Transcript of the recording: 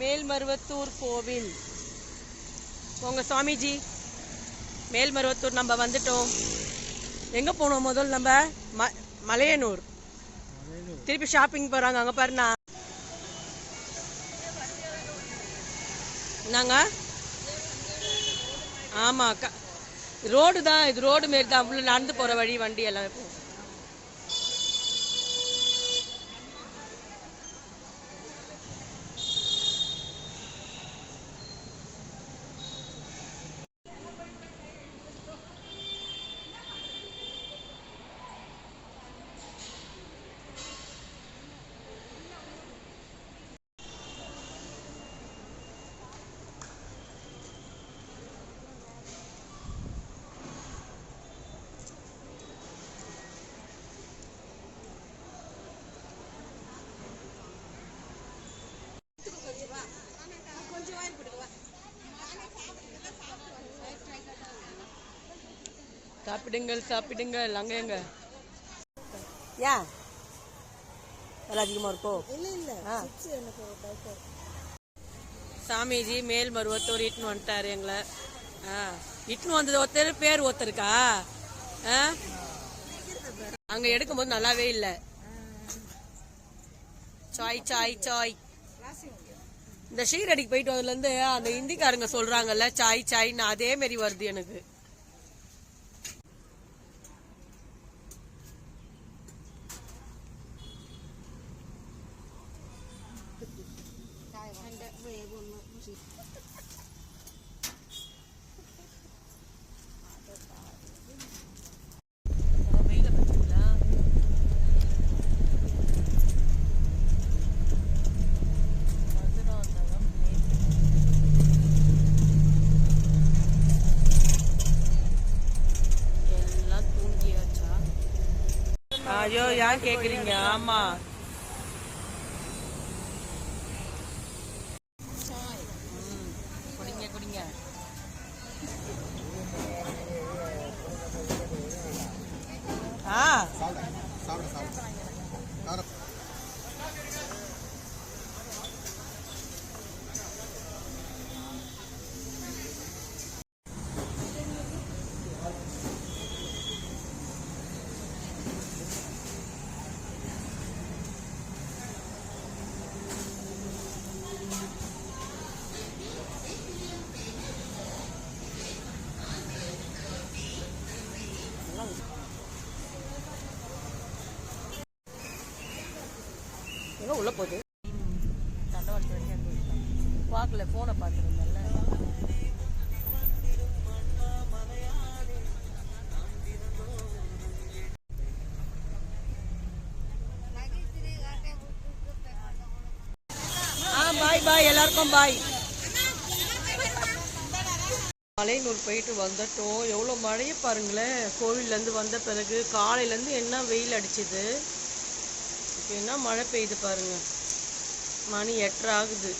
மேல்மருவத்தூர் கோவில். உங்க சுவாமிஜி மேல்மருவத்தூர் நம்ம வந்துட்டோம். எங்க போனோம் முதல் நம்ம மலையனூர். திருப்பி ஷாப்பிங் போறாங்க. அங்க பாருண்ணா. நாங்க ஆமா ரோடு தான் இது. ரோடு மாரி தான். உள்ள நடந்து போற வழி. வண்டி எல்லாம் இருக்கும். சாப்பிடுங்கள் சாப்பிடுங்கள். அங்க எங்க ஏன் எல்லாம் அதிகமா இருக்கோ? சாமிஜி மேல்மருவத்தூர் இட்டுன்னு வந்துட்டாரு எங்களை. இட்டுன்னு வந்தது ஒருத்தர் பேர் ஒருத்தருக்கா. அங்க எடுக்கும் போது நல்லாவே இல்ல. சாய் சாய் சாய். இந்த ஷீரடிக்கு போயிட்டு வந்ததுல இருந்து அந்த இந்திக்காரங்க சொல்றாங்கல்ல சாய் சாய்ன்னு, அதே மாதிரி வருது எனக்கு. ஐயோ யார் கேக்குறீங்க? ஆமா குடிங்க குடிங்க. எங்க உள்ள போகுது? தண்டவாளத்து வரைக்கும் பார்க்கல. போனை பார்த்துருந்தேன்ல. பாய் பாய் எல்லாருக்கும் பாய். மலையனூர் போயிட்டு வந்துட்டோம். எவ்வளோ மழையை பாருங்களேன். கோவில்லேருந்து வந்த பிறகு காலையிலேருந்து என்ன வெயில் அடிச்சுது. இப்போ என்ன மழை பெய்யுது பாருங்க. மணி 8 ஆகுது.